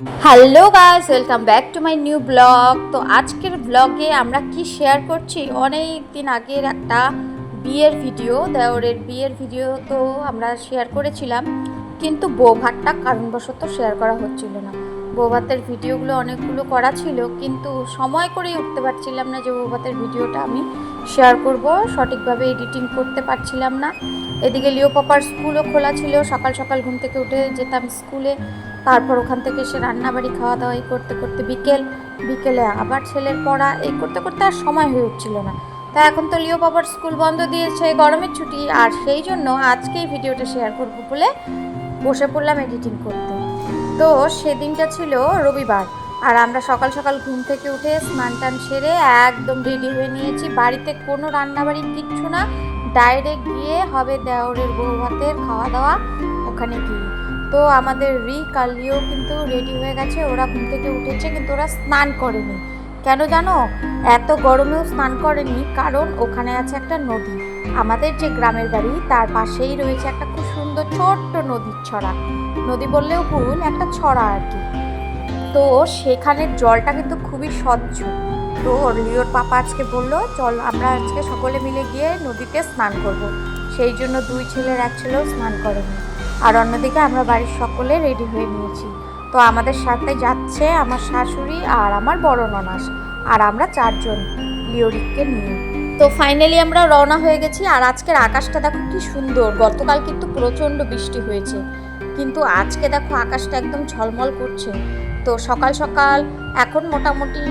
Hello guys, welcome back to my new blog. তো আজকের ব্লগে আমরা কি শেয়ার করছি, অনেক দিন আগের একটা বিয়ের ভিডিও, দেওরের বিয়ের ভিডিও তো আমরা শেয়ার করেছিলাম, কিন্তু বৌভাতটা কারণবশত শেয়ার করা হচ্ছিল না। বৌভাতের ভিডিওগুলো অনেকগুলো করা ছিল, কিন্তু সময় করেই উঠতে পারছিলাম না যে বৌভাতের ভিডিওটা আমি শেয়ার করব, সঠিকভাবে এডিটিং করতে পারছিলাম না। এদিকে লিও পাপার স্কুলও খোলা ছিল, সকাল সকাল ঘুম থেকে উঠে যেতাম স্কুলে, তারপর ওখান থেকে এসে রান্নাবাড়ি খাওয়া দাওয়া এই করতে করতে বিকেলে আবার ছেলের পড়া এই করতে করতে আর সময় হয়ে উঠছিল না। তা এখন তো লিও বাবার স্কুল বন্ধ দিয়েছে, গরমের ছুটি, আর সেই জন্য আজকেই ভিডিওটা শেয়ার করব বলে বসে পড়লাম এডিটিং করতে। তো সেদিনটা ছিল রবিবার, আর আমরা সকাল সকাল ঘুম থেকে উঠে স্নান টান সেরে একদম রেডি হয়ে নিয়েছি। বাড়িতে কোনো রান্নাবাড়ি কিচ্ছু না, ডাইরেক্ট গিয়ে হবে দেওরের বউ ভাতের খাওয়া দাওয়া ওখানে গিয়ে। তো আমাদের রিক আর লিও কিন্তু রেডি হয়ে গেছে, ওরা ঘুম থেকে উঠেছে, কিন্তু ওরা স্নান করেনি। কেন জানো? এত গরমেও স্নান করেনি, কারণ ওখানে আছে একটা নদী। আমাদের যে গ্রামের বাড়ি তার পাশেই রয়েছে একটা খুব সুন্দর ছোট্ট নদীর ছড়া, নদী বললেও ভুল, একটা ছড়া আর কি। তো সেখানের জলটা কিন্তু খুবই স্বচ্ছ। তো লিওর পাপা আজকে বললো, চল আমরা আজকে সকলে মিলে গিয়ে নদীতে স্নান করব। সেই জন্য দুই ছেলের এক ছেলেও স্নান করেনি। আর অন্যদিকে আমরা বাড়ির সকলে রেডি হয়ে নিয়েছি। তো আমাদের সাথে যাচ্ছে আমার শাশুড়ি আর আমার বড় ননাস, আর আমরা চারজন লিওরিককে নিয়ে। তো ফাইনালি আমরা রওনা হয়ে গেছি। আর আজকের আকাশটা দেখো কি সুন্দর, গতকাল কিন্তু প্রচণ্ড বৃষ্টি হয়েছে, কিন্তু আজকে দেখো আকাশটা একদম ঝলমল করছে। তো সকাল সকাল এখন মোটামুটি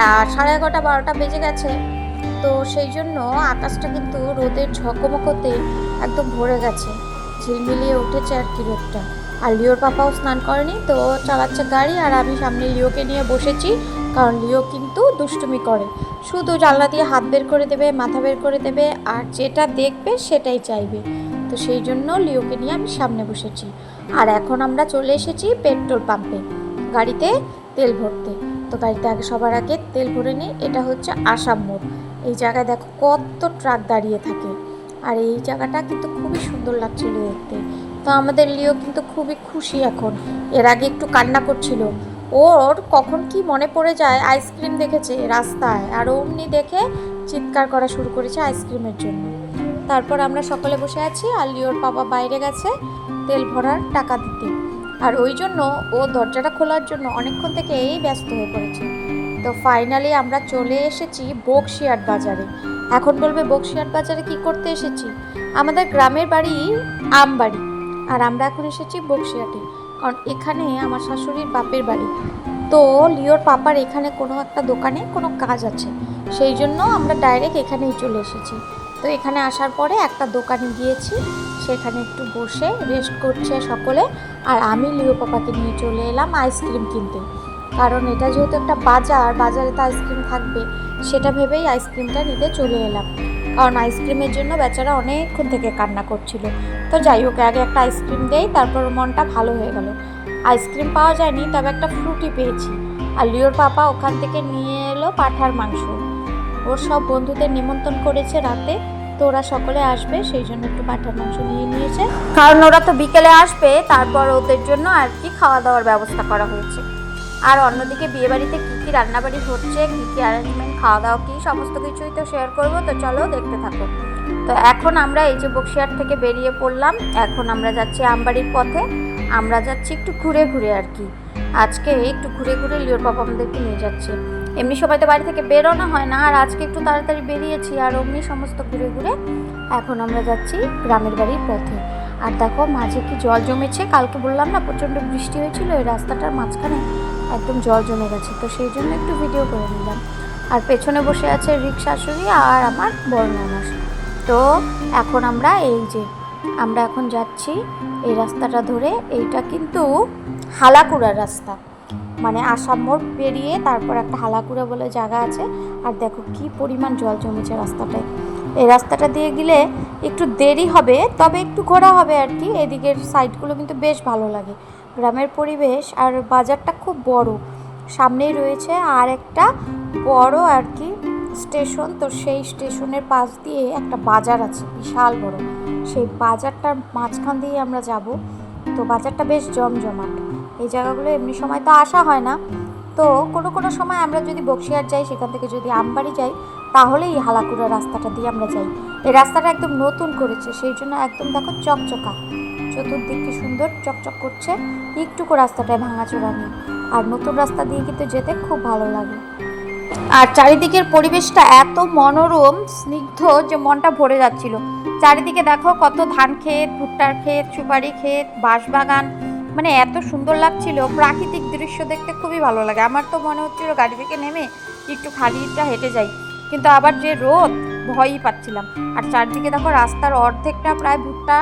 11:30 12টা বেজে গেছে। তো সেই জন্য আকাশটা কিন্তু রোদের ঝকমকতে একদম ভরে গেছে, ঝিলমিলিয়ে উঠেছে আর কি রোদটা। আর লিওর পাপাও স্নান করেনি, তো চালাচ্ছে গাড়ি, আর আমি সামনে লিওকে নিয়ে বসেছি, কারণ লিও কিন্তু দুষ্টুমি করে, শুধু জানলা দিয়ে হাত বের করে দেবে, মাথা বের করে দেবে, আর যেটা দেখবে সেটাই চাইবে। তো সেই জন্য লিওকে নিয়ে আমি সামনে বসেছি। আর এখন আমরা চলে এসেছি পেট্রোল পাম্পে গাড়িতে তেল ভরতে। তো গাড়িতে আগে সবার আগে তেল ভরে নিই। এটা হচ্ছে আসাম মোড়। এই জায়গায় দেখো কত ট্রাক দাঁড়িয়ে থাকে, আর এই জায়গাটা কিন্তু খুবই সুন্দর লাগছিল দেখতে। তো আমাদের লিও কিন্তু খুবই খুশি এখন, এর আগে একটু কান্না করছিল, ওর কখন কি মনে পড়ে যায়, আইসক্রিম দেখেছে রাস্তায়, আর অমনি দেখে চিৎকার করা শুরু করেছে আইসক্রিমের জন্য। তারপর আমরা সকলে বসে আছি, আর লিওর বাবা বাইরে গেছে তেল ভরার টাকা দিতে, আর ওই জন্য ও দরজাটা খোলার জন্য অনেকক্ষণ থেকে এই ব্যস্ত হয়ে পড়েছে। তো ফাইনালি আমরা চলে এসেছি বক্সিয়াট বাজারে। এখন বলবে বক্সিয়াট বাজারে কি করতে এসেছি? আমাদের গ্রামের বাড়ি আমবাড়ি, আর আমরা এখন এসেছি বক্সিয়াটে, কারণ এখানে আমার শাশুড়ির বাপের বাড়ি। তো লিওর পাপার এখানে কোনো একটা দোকানে কোনো কাজ আছে, সেই জন্য আমরা ডাইরেক্ট এখানেই চলে এসেছি। তো এখানে আসার পরে একটা দোকানে গিয়েছি, সেখানে একটু বসে রেস্ট করছে সকলে, আর আমি লিও পাপাকে নিয়ে চলে এলাম আইসক্রিম কিনতে, কারণ এটা যেহেতু একটা বাজার, বাজারে তো আইসক্রিম থাকবে, সেটা ভেবেই আইসক্রিমটা নিতে চলে এলাম, কারণ আইসক্রিমের জন্য বেচারা অনেকক্ষণ থেকে কান্না করছিল। তো যাই হোক, আগে একটা আইসক্রিম দেই, তারপর মনটা ভালো হয়ে গেল। আইসক্রিম পাওয়া যায়নি, তবে একটা ফ্রুটি পেয়েছি। আর লিওর পাপা ওখান থেকে নিয়ে এলো পাঁঠার মাংস, ওর সব বন্ধুদের নিমন্ত্রণ করেছে রাতে, তো ওরা সকলে আসবে, সেই জন্য একটু পাঁঠার মাংস নিয়ে নিয়েছে, কারণ ওরা তো বিকেলে আসবে, তারপর ওদের জন্য আর কি খাওয়া দাওয়ার ব্যবস্থা করা হয়েছে। আর অন্যদিকে বিয়েবাড়িতে কী কী রান্নাবাড়ি হচ্ছে, কী কী অ্যারেঞ্জমেন্ট, খাওয়া দাওয়া কী, সমস্ত কিছুই তো শেয়ার করবো, তো চলো দেখতে থাকো। তো এখন আমরা এই যে বক্সিয়াট থেকে বেরিয়ে পড়লাম, এখন আমরা যাচ্ছি আমবাড়ির পথে। আমরা যাচ্ছি একটু ঘুরে ঘুরে আর কি, আজকে একটু ঘুরে ঘুরে লিওর বাবা আমাদেরকে নিয়ে যাচ্ছে। এমনি সময় তো বাড়ি থেকে বেরোনো হয় না, আর আজকে একটু তাড়াতাড়ি বেরিয়েছি, আর অমনি সমস্ত ঘুরে ঘুরে এখন আমরা যাচ্ছি গ্রামের বাড়ির পথে। আর দেখো মাঝে কি জল জমেছে, কালকে বললাম না প্রচণ্ড বৃষ্টি হয়েছিল, এই রাস্তাটার মাঝখানে একদম জল জমে গেছে, তো সেই জন্য একটু ভিডিও করে নিলাম। আর পেছনে বসে আছে রিক শাশুড়ি আর আমার বড় ননাস। তো এখন আমরা আমরা এখন যাচ্ছি এই রাস্তাটা ধরে, এইটা কিন্তু হালাকুড়ার রাস্তা, মানে আসাম মোড় পেরিয়ে তারপর একটা হালাকুড়া বলে জায়গা আছে। আর দেখো কি পরিমাণ জল জমেছে রাস্তাটায়, এই রাস্তাটা দিয়ে গেলে একটু দেরি হবে, তবে একটু ঘোরা হবে আর কি। এদিকের সাইডগুলো কিন্তু বেশ ভালো লাগে, গ্রামের পরিবেশ, আর বাজারটা খুব বড়, সামনেই রয়েছে আর একটা বড় আর কি স্টেশন। তো সেই স্টেশনের পাশ দিয়ে একটা বাজার আছে বিশাল বড়, সেই বাজারটার মাঝখান দিয়ে আমরা যাব। তো বাজারটা বেশ জমজমাট, এই জায়গাগুলো এমনি সময় তো আসা হয় না। তো কোনো কোনো সময় আমরা যদি বক্সিয়ার যাই, সেখান থেকে যদি আমবাড়ি যাই, তাহলে এই হালাকুড়া রাস্তাটা দিয়ে আমরা যাই। এই রাস্তাটা একদম নতুন করেছে, সেই জন্য একদম দেখো চকচকা, চতুর্দিক কি সুন্দর চকচক করছে, একটুকু রাস্তাটায় ভাঙাচোরা নেই। আর নতুন রাস্তা দিয়ে কিন্তু যেতে খুব ভালো লাগে। আর চারিদিকের পরিবেশটা এত মনোরম স্নিগ্ধ যে মনটা ভরে যাচ্ছিল। চারিদিকে দেখো কত ধান ক্ষেত, ভুট্টার ক্ষেত, সুপারি ক্ষেত, বাঁশবাগান, মানে এত সুন্দর লাগছিল। প্রাকৃতিক দৃশ্য দেখতে খুবই ভালো লাগে। আমার তো মনে হচ্ছিল গাড়ি থেকে নেমে একটু খালিটা হেঁটে যাই, কিন্তু আবার যে রোদ, ভয়ই পাচ্ছিলাম। আর চারদিকে দেখো রাস্তার অর্ধেকটা প্রায় ভুট্টা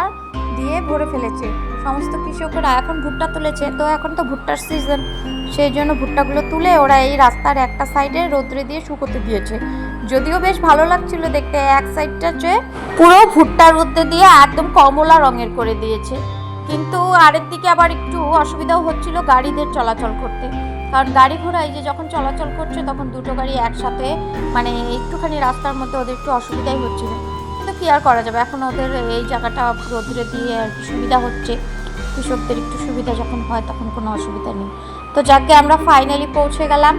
দিয়ে ভরে ফেলেছে। সমস্ত কৃষকরা এখন ভুট্টা তুলেছে, তো এখন তো ভুট্টার সিজন, সেই জন্য ভুট্টাগুলো তুলে ওরা এই রাস্তার একটা সাইডে রোদ্রে দিয়ে শুকোতে দিয়েছে। যদিও বেশ ভালো লাগছিল দেখতে, এক সাইডটা যে পুরো ভুট্টা রোদ্রে দিয়ে একদম কমলা রঙের করে দিয়েছে। কিন্তু আরেক দিকে আবার একটু অসুবিধাও হচ্ছিল গাড়িদের চলাচল করতে, কারণ গাড়ি ঘোড়া এই যে যখন চলাচল করছে তখন দুটো গাড়ি একসাথে, মানে একটুখানি রাস্তার মধ্যে ওদের একটু অসুবিধাই হচ্ছিল। কিন্তু কী আর করা যাবে, এখন ওদের এই জায়গাটা রোদ্রে দিয়ে আর কি সুবিধা হচ্ছে। কৃষকদের একটু সুবিধা যখন হয় তখন কোনো অসুবিধা নেই। তো যাকে আমরা ফাইনালি পৌঁছে গেলাম,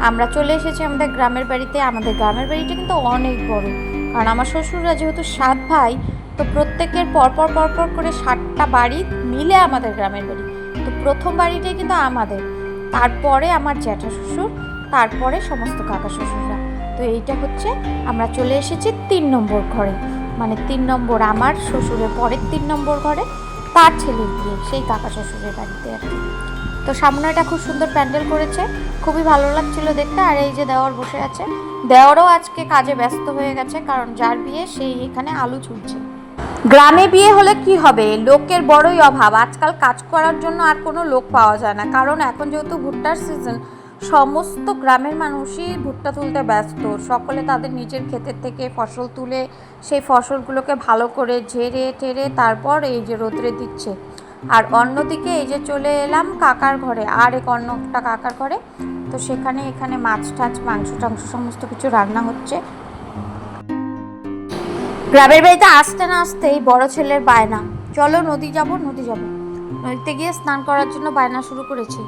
আমরা চলে এসেছি আমাদের গ্রামের বাড়িতে। আমাদের গ্রামের বাড়িটা কিন্তু অনেক বড়, কারণ আমার শ্বশুররা যেহেতু 7 ভাই, তো প্রত্যেকের পরপর পরপর করে 7টা বাড়ি মিলে আমাদের গ্রামের বাড়ি। তো প্রথম বাড়িটাই কিন্তু আমাদের, তারপরে আমার জ্যাঠা শ্বশুর, তারপরে সমস্ত কাকা শ্বশুররা। তো এইটা হচ্ছে আমরা চলে এসেছি 3 নম্বর ঘরে, মানে 3 নম্বর আমার শ্বশুরের পরের 3 নম্বর ঘরে তার ছেলের বিয়ে, সেই কাকা শ্বশুরের বাড়িতে আর কি। তো সামনেটা খুব সুন্দর প্যান্ডেল করেছে, খুবই ভালো লাগছিল দেখতে। আর এই যে দেওর বসে আছে, দেওরও আজকে কাজে ব্যস্ত হয়ে গেছে, কারণ যার বিয়ে সেই এখানে আলু ছুলছে। গ্রামে বিয়ে হলে কি হবে, লোকের বড়ই অভাব। আজকাল কাজ করার জন্য আর কোনো লোক পাওয়া যায় না, কারণ এখন যেহেতু ভুট্টার সিজন, সমস্ত গ্রামের মানুষই ভুট্টা তুলতে ব্যস্ত। সকলে তাদের নিজের ক্ষেতের থেকে ফসল তুলে সেই ফসলগুলোকে ভালো করে ঝেড়ে টেরে তারপর এই যে রোদ্রে দিচ্ছে। আর অন্যদিকে এই যে চলে এলাম কাকার ঘরে, আর এক অন্যটা কাকার ঘরে। তো সেখানে এখানে মাছ টাছ, মাংস টাংস সমস্ত কিছু রান্না হচ্ছে। গ্রামের বাড়িতে আসতে না আসতেই বড় ছেলের বায়না, চলো নদী যাব, নদী যাব। নদীতে গিয়ে স্নান করার জন্য বায়না শুরু করেছে।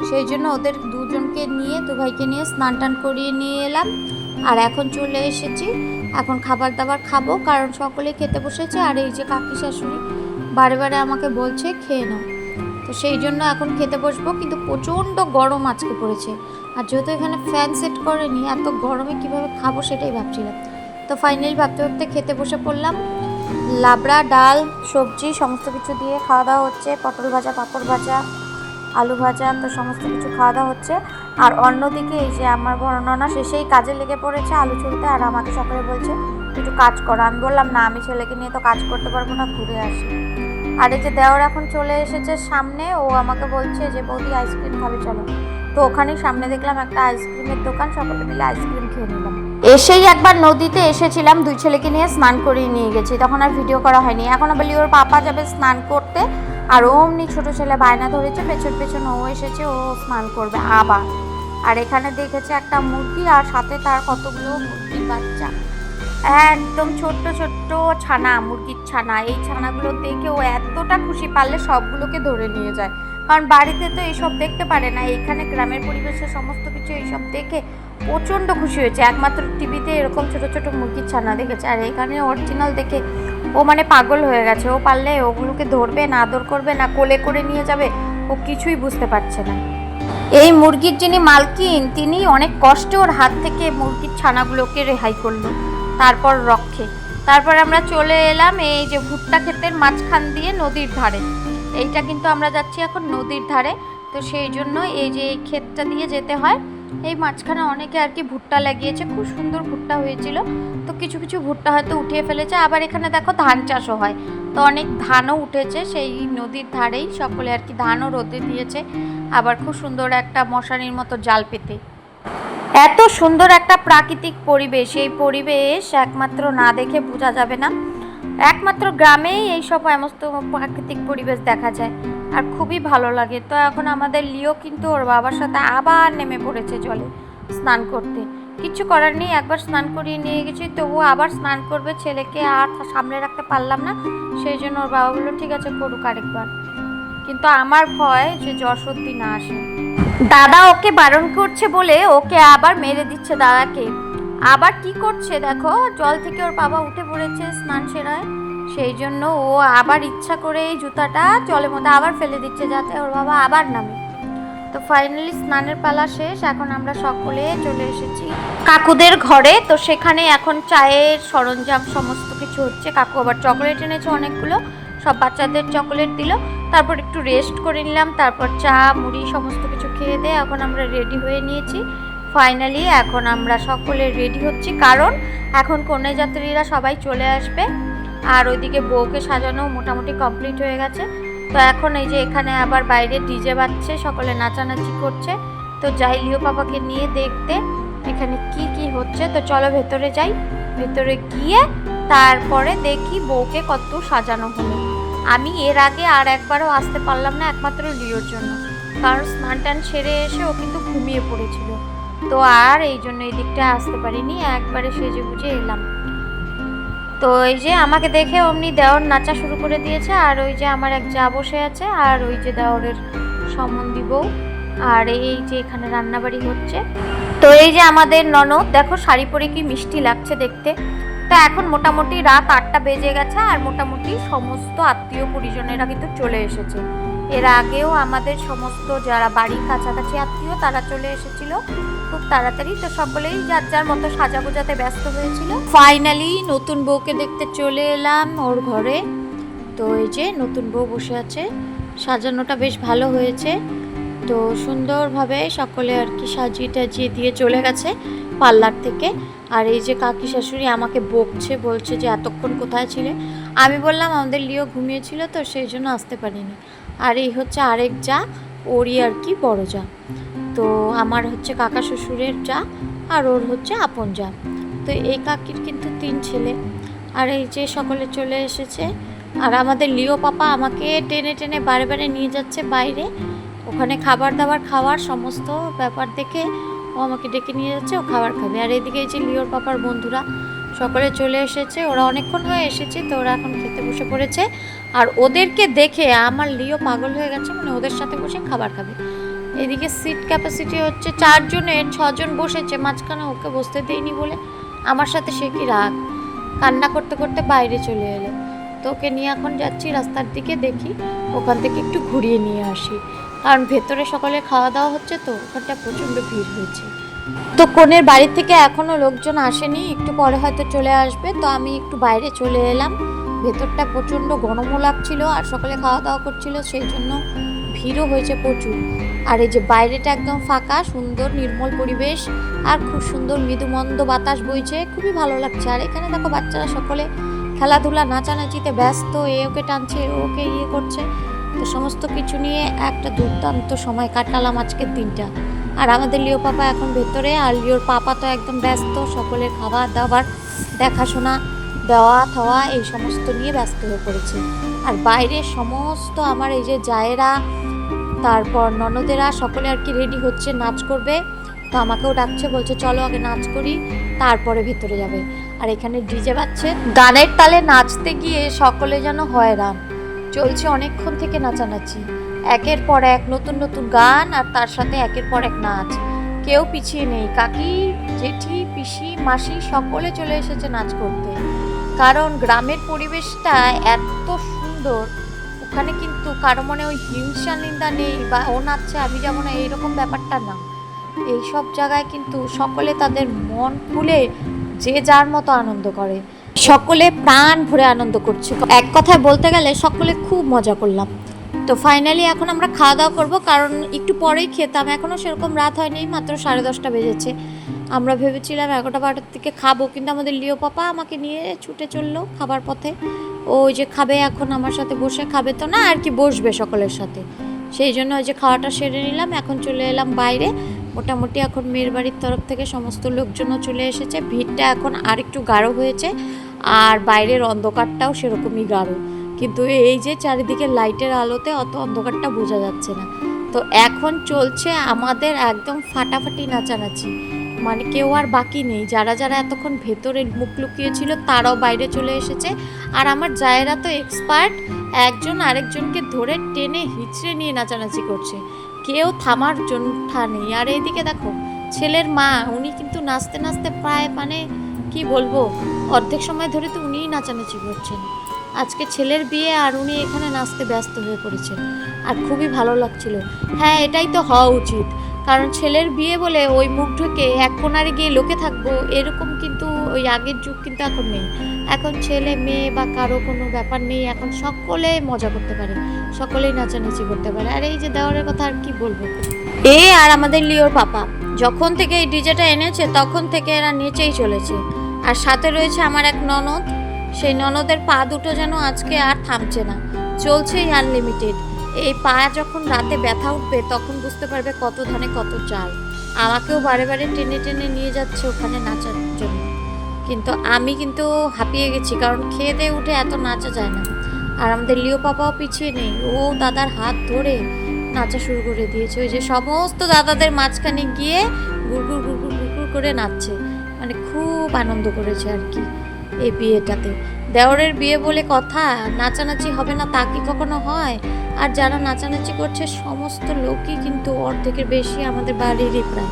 সেই জন্য ওদের দুজনকে নিয়ে, দু ভাইকে নিয়ে স্নান টান করিয়ে নিয়ে এলাম। আর এখন চলে এসেছি, এখন খাবার দাবার খাবো, কারণ সকলে খেতে বসেছে। আর এই যে কাকি শাশুড়ি বারে বারে আমাকে বলছে খেয়ে নাও, তো সেই জন্য এখন খেতে বসবো। কিন্তু প্রচণ্ড গরম আজকে পড়েছে, আর যেহেতু এখানে ফ্যান সেট করেনি, এত গরমে কীভাবে খাবো সেটাই ভাবছিলাম। তো ফাইনালি ভাবতে ভাবতে খেতে বসে পড়লাম। লাবড়া, ডাল, সবজি সমস্ত কিছু দিয়ে খাওয়া দাওয়া হচ্ছে। পটল ভাজা, পাঁপড় ভাজা, আলু ভাজা, তো সমস্ত কিছু খাওয়া দাওয়া হচ্ছে। আর অন্যদিকে এই যে আমার বর্ণনা শেষেই কাজে লেগে পড়েছে আলু ছুলতে। আর আমাকে সকালে বলছে একটু কাজ করো। আমি বললাম না, আমি ছেলেকে নিয়ে তো কাজ করতে পারবো না, ঘুরে আসি। আর এই যে দেওর এখন চলে এসেছে সামনে, ও আমাকে বলছে যে বৌদি আইসক্রিম খাবে চলো। তো ওখানেই সামনে দেখলাম একটা আইসক্রিমের দোকান, সকলে মিলে আইসক্রিম খেয়ে নিলাম। এসেই একবার নদীতে এসেছিলাম, 2 ছেলেকে নিয়ে স্নান করিয়ে নিয়ে গেছি, তখন আর ভিডিও করা হয়নি। এখন বলি ওর পাপা যাবে স্নান করতে, আর অমনি ছোট ছেলে বায়না ধরেছে, পেছন পেছন ও এসেছে, ও স্নান করবে আবার। আর এখানে দেখেছে একটা মুরগি, আর সাথে তার কতগুলো মুরগির বাচ্চা, একদম ছোট্ট ছোট্ট ছানা, মুরগির ছানা। এই ছানাগুলো দেখে ও এতটা খুশি, পারলে সবগুলোকে ধরে নিয়ে যায়, কারণ বাড়িতে তো এইসব দেখতে পারে না। এখানে গ্রামের পরিবেশে সমস্ত কিছু এইসব দেখে প্রচণ্ড খুশি হয়েছে। একমাত্র টিভিতে এরকম ছোট ছোট মুরগির ছানা দেখেছে, আর এখানে অরিজিনাল দেখে ও মানে পাগল হয়ে গেছে। ও পারলে ওগুলোকে ধরবে না, আদর করবে না, কোলে করে নিয়ে যাবে, ও কিছুই বুঝতে পারছে না। এই মুরগির যিনি মালকিন, তিনি অনেক কষ্টে ওর হাত থেকে মুরগির ছানাগুলোকে রেহাই করলো, তারপর রক্ষে। তারপর আমরা চলে এলাম এই যে ভুট্টা ক্ষেতের মাঝখান দিয়ে নদীর ধারে। এইটা কিন্তু আমরা যাচ্ছি এখন নদীর ধারে, তো সেই জন্য এই যে এই ক্ষেতটা দিয়ে যেতে হয়। এই মাঝখানে অনেকে আর কি ভুট্টা লাগিয়েছে, খুব সুন্দর ভুট্টা হয়েছিল। তো কিছু কিছু ভুট্টা হয়তো উঠিয়ে ফেলেছে, আবার এখানে দেখো ধান চাষও হয়, তো অনেক ধানও উঠেছে সেই নদীর ধারেই। সকলে আর কি ধানও রোদে দিয়েছে, আবার খুব সুন্দর একটা মশারির মতো জাল পেতে। এত সুন্দর একটা প্রাকৃতিক পরিবেশ, এই পরিবেশ একমাত্র না দেখে বোঝা যাবে না। একমাত্র গ্রামেই এইসব সমস্ত প্রাকৃতিক পরিবেশ দেখা যায়, আর খুবই ভালো লাগে। তো এখন আমাদের লিও কিন্তু ওর বাবার সাথে আবার নেমে পড়েছে জলে স্নান করতে। কিছু করার নেই, একবার স্নান করিয়ে নিয়ে গেছি, তো ও আবার স্নান করবে। ছেলেকে আর সামনে রাখতে পারলাম না, সেই জন্য ওর বাবা বললো ঠিক আছে করুক আরেকবার। কিন্তু আমার ভয় যে জ্বর সর্দি না আসে। দাদা ওকে বারণ করছে বলে ওকে আবার মেরে দিচ্ছে দাদাকে। আবার কি করছে দেখো, জল থেকে ওর বাবা উঠে পড়েছে স্নান সেরায়, সেই জন্য ও আবার ইচ্ছা করে এই জুতাটা জলের মধ্যে আবার ফেলে দিচ্ছে যাতে ওর বাবা আবার নামে। তো ফাইনালি স্নানের পালা শেষ, এখন আমরা সকলে চলে এসেছি কাকুদের ঘরে। তো সেখানে এখন চায়ের সরঞ্জাম সমস্ত কিছু হচ্ছে। কাকু আবার চকলেট এনেছে অনেকগুলো, সব বাচ্চাদের চকলেট দিল। তারপর একটু রেস্ট করে নিলাম, তারপর চা মুড়ি সমস্ত কিছু খেয়ে দিয়ে এখন আমরা রেডি হয়ে নিয়েছি। ফাইনালি এখন আমরা সকলে রেডি হচ্ছি, কারণ এখন কন্যাযাত্রীরা সবাই চলে আসবে। আর ওইদিকে বউকে সাজানো মোটামুটি কমপ্লিট হয়ে গেছে। তো এখন এই যে এখানে আবার বাইরে ডিজে বাজছে, সকলে নাচানাচি করছে। তো যাই লিও পাপাকে নিয়ে দেখতে এখানে কি কি হচ্ছে। তো চলো ভেতরে যাই, ভেতরে গিয়ে তারপরে দেখি বউকে কত সাজানো হলো। আমি এর আগে আর একবারও আসতে পারলাম না, একমাত্র লিওর জন্য, কারণ স্নান টান সেরে এসে ও কিন্তু ঘুমিয়ে পড়েছিল। তো আর এই জন্য এই দিকটা আসতে পারিনি, একবারে সেজে গুজে এলাম। তো এই যে আমাকে দেখে অমনি দেওর নাচা শুরু করে দিয়েছে। আর ওই যে আমার এক যা বসে আছে, আর ওই যে দেওরের সম্বন্ধী বউ, আর এই যে এখানে রান্নাবাড়ি হচ্ছে। তো এই যে আমাদের ননদ দেখো শাড়ি পরে কি মিষ্টি লাগছে দেখতে। তো এখন মোটামুটি রাত 8টা বেজে গেছে, আর মোটামুটি সমস্ত আত্মীয় পরিজনেরা কিন্তু চলে এসেছে। এর আগেও আমাদের সমস্ত যারা বাড়ির কাছাকাছি আত্মীয় তারা চলে এসেছিল খুব তাড়াতাড়ি। তো সকলেই যার যার মতো সাজাগোজাতে ব্যস্ত হয়েছিল। ফাইনালি নতুন বউকে দেখতে চলে এলাম ওর ঘরে। তো এই যে নতুন বউ বসে আছে, সাজানোটা বেশ ভালো হয়েছে। তো সুন্দরভাবে সকলে আর কি সাজিয়ে টাজিয়ে দিয়ে চলে গেছে পার্লার থেকে। আর এই যে কাকি শাশুড়ি আমাকে বকছে, বলছে যে এতক্ষণ কোথায় ছিলে। আমি বললাম আমাদের লিও ঘুমিয়েছিল তো সেই জন্য আসতে পারিনি। আর এই হচ্ছে আরেক যা, ওরই আর কি বড় যা। তো আমার হচ্ছে কাকা শ্বশুরের যা, আর ওর হচ্ছে আপন যা। তো এই কাকির কিন্তু 3 ছেলে। আর এই যে সকলে চলে এসেছে। আর আমাদের লিও পাপা আমাকে টেনে টেনে বারে বারে নিয়ে যাচ্ছে বাইরে, ওখানে খাবার দাবার খাওয়ার সমস্ত ব্যাপার দেখে ও আমাকে ডেকে নিয়ে যাচ্ছে, ও খাবার খাবে। আর এদিকে এই যে লিওর পাপার বন্ধুরা সকলে চলে এসেছে, ওরা অনেকক্ষণ হয়ে এসেছে, তো ওরা এখন খেতে বসে পড়েছে। আর ওদেরকে দেখে আমার লিও পাগল হয়ে গেছে, মানে ওদের সাথে বসে খাবার খাবে। এদিকে সিট ক্যাপাসিটি হচ্ছে 4 জনের, 6 জন বসেছে, মাঝখানে ওকে বসতে দেয়নি বলে আমার সাথে সে কি রাগ, কান্না করতে করতে বাইরে চলে এলো। তো ওকে নিয়ে এখন যাচ্ছি রাস্তার দিকে, দেখি ওখান থেকে একটু ঘুরিয়ে নিয়ে আসি, কারণ ভেতরে সকলে খাওয়া দাওয়া হচ্ছে, তো ওখানটা প্রচণ্ড ভিড় হয়েছে। তো কনের বাড়ি থেকে এখনও লোকজন আসেনি, একটু পরে হয়তো চলে আসবে। তো আমি একটু বাইরে চলে এলাম, ভেতরটা প্রচণ্ড গরমও লাগছিল আর সকলে খাওয়া দাওয়া করছিল, সেই জন্য ভিড়ও হয়েছে প্রচুর। আর এই যে বাইরেটা একদম ফাঁকা, সুন্দর নির্মল পরিবেশ, আর খুব সুন্দর মৃদুমন্দ বাতাস বইছে, খুবই ভালো লাগছে। আর এখানে দেখো বাচ্চারা সকলে খেলাধুলা নাচানাচিতে ব্যস্ত, এ ওকে টানছে ওকে ইয়ে করছে। তো সমস্ত কিছু নিয়ে একটা দুর্দান্ত সময় কাটালাম আজকের দিনটা। আর আমাদের লিও পাপা এখন ভেতরে, আর লিওর পাপা তো একদম ব্যস্ত সকলের খাবার দাবার দেখাশোনা দেওয়া থাওয়া এই সমস্ত নিয়ে ব্যস্ত হয়ে পড়েছে। আর বাইরে সমস্ত আমার এই যে জায়েরা, তারপর ননদেরা সকলে আর কি রেডি হচ্ছে, নাচ করবে। তো আমাকেও ডাকছে, বলছে চলো আগে নাচ করি তারপরে ভেতরে যাবে। আর এখানে ডিজে বাজছে, গানের তালে নাচতে গিয়ে সকলে যেন হয়রান, চলছে অনেকক্ষণ থেকে নাচানাচি, একের পর এক নতুন নতুন গান, আর তার সাথে একের পর এক নাচ, কেউ পিছিয়ে নেই। কাকি জেঠি পিসি মাসি সকলে চলে এসেছে নাচ করতে, কারণ গ্রামের পরিবেশটা এত সুন্দর। ওখানে কিন্তু কারো মনে ওই হিংসা নিন্দা নেই বা ও নাচছে আমি যাবো না, এইরকম ব্যাপারটা না। এই সব জায়গায় কিন্তু সকলে তাদের মন খুলে যে যার মতো আনন্দ করে, সকলে প্রাণ ভরে আনন্দ করছে। এক কথায় বলতে গেলে সকলে খুব মজা করলাম। তো ফাইনালি এখন আমরা খাওয়া দাওয়া করবো, কারণ একটু পরেই খেতাম, এখনও সেরকম রাত হয়নি, মাত্র 10:30 বেজেছে। আমরা ভেবেছিলাম 11টা-12টার দিকে খাবো, কিন্তু আমাদের লিও পাপা আমাকে নিয়ে ছুটে চললো খাবার পথে। ওই যে খাবে এখন আমার সাথে বসে, খাবে তো না আর কি, বসবে সকলের সাথে, সেই জন্য ওই যে খাওয়াটা সেরে নিলাম। এখন চলে এলাম বাইরে, মোটামুটি এখন মেয়ের বাড়ির তরফ থেকে সমস্ত লোকজনও চলে এসেছে, ভিড়টা এখন আর একটু গাঢ় হয়েছে, আর বাইরের অন্ধকারটাও সেরকমই গাঢ়, কিন্তু এই যে চারিদিকে লাইটের আলোতে অত অন্ধকারটা বোঝা যাচ্ছে না। তো এখন চলছে আমাদের একদম ফাটাফাটি নাচানাচি, মানে কেউ আর বাকি নেই। যারা যারা এতক্ষণ ভেতরে মুখ লুকিয়েছিল তারাও বাইরে চলে এসেছে। আর আমার জায়েরা তো এক্সপার্ট, একজন আরেকজনকে ধরে টেনে হিচড়ে নিয়ে নাচানাচি করছে, কেউ থামার জন্যা নেই। আর এইদিকে দেখো ছেলের মা, উনি কিন্তু নাচতে নাচতে প্রায় মানে কি বলবো, অর্ধেক সময় ধরে তো উনিই নাচানাচি করছেন। আজকে ছেলের বিয়ে আর উনি এখানে নাচতে ব্যস্ত হয়ে পড়েছেন, আর খুবই ভালো লাগছিল। হ্যাঁ, এটাই তো হওয়া উচিত, কারণ ছেলের বিয়ে বলে ওই মুখ ঢুকে এক কোণারে গিয়ে লোকে থাকবো এরকম কিন্তু ওই আগের যুগ কিন্তু এখন নেই। এখন ছেলে মেয়ে বা কারো কোনো ব্যাপার নেই, এখন সকলে মজা করতে পারে, সকলেই নাচানাচি করতে পারে। আর এই যে দেওয়ারের কথা আর কি বলবো, আর আমাদের লিওর পাপা যখন থেকে এই ডিজেটা এনেছে তখন থেকে এরা নেচেই চলেছে। আর সাথে রয়েছে আমার এক ননদ, সেই ননদের পা দুটো যেন আজকে আর থামছে না, চলছেই আনলিমিটেড। এই পা যখন রাতে ব্যথা উঠবে তখন বুঝতে পারবে কত ধানে কত চাল। আমাকেও বারে বারে টেনে টেনে নিয়ে যাচ্ছে ওখানে নাচার জন্য, কিন্তু আমি কিন্তু হাঁপিয়ে গেছি, কারণ খেয়ে দিয়ে উঠে এত নাচা যায় না। আর আমাদের লিও পাপাও পিছিয়ে নেই, ও দাদার হাত ধরে নাচা শুরু করে দিয়েছে। ওই যে সমস্ত দাদাদের মাঝখানে গিয়ে গুড়গুড় গুড়গুড় গুড়গুড় করে নাচছে, মানে খুব আনন্দ করেছে আর কি এই বিয়েটাতে। দেওরের বিয়ে বলে কথা, নাচানাচি হবে না তা কি কখনো হয়? আর যারা নাচানাচি করছে সমস্ত লোকই কিন্তু অর্ধেকের বেশি আমাদের বাড়িরই প্রায়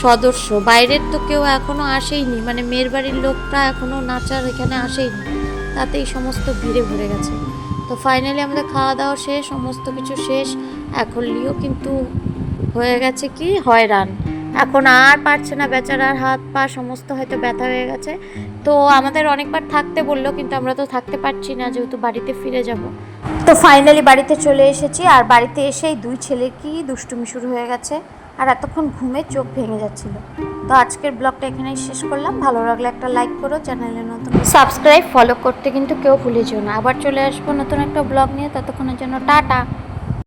সদস্য, বাইরের তো কেউ এখনো আসেইনি, মানে মেয়ের বাড়ির লোকটা এখনো নাচার এখানে আসেইনি, তাতেই সমস্ত ভিড়ে ভরে গেছে। তো ফাইনালি আমাদের খাওয়া দাওয়া শেষ, সমস্ত কিছু শেষ। এখন লিও কিন্তু হয়ে গেছে কি হয়রান, এখন আর পারছে না, বেচারার হাত পা সমস্ত হয়তো ব্যথা হয়ে গেছে। তো আমাদের অনেকবার থাকতে বললো, কিন্তু আমরা তো থাকতে পারছি না, যেহেতু বাড়িতে ফিরে যাব। তো ফাইনালি বাড়িতে চলে এসেছি, আর বাড়িতে এসেই দুই ছেলের কি দুষ্টুমি শুরু হয়ে গেছে, আর এতক্ষণ ঘুমে চোখ ভেঙে যাচ্ছিল। তো আজকের ব্লগটা এখানেই শেষ করলাম। ভালো লাগলে একটা লাইক করো, চ্যানেলে নতুন সাবস্ক্রাইব ফলো করতে কিন্তু কেউ ভুলে যেও না। আবার চলে আসবো নতুন একটা ব্লগ নিয়ে, ততক্ষণের জন্য টাটা।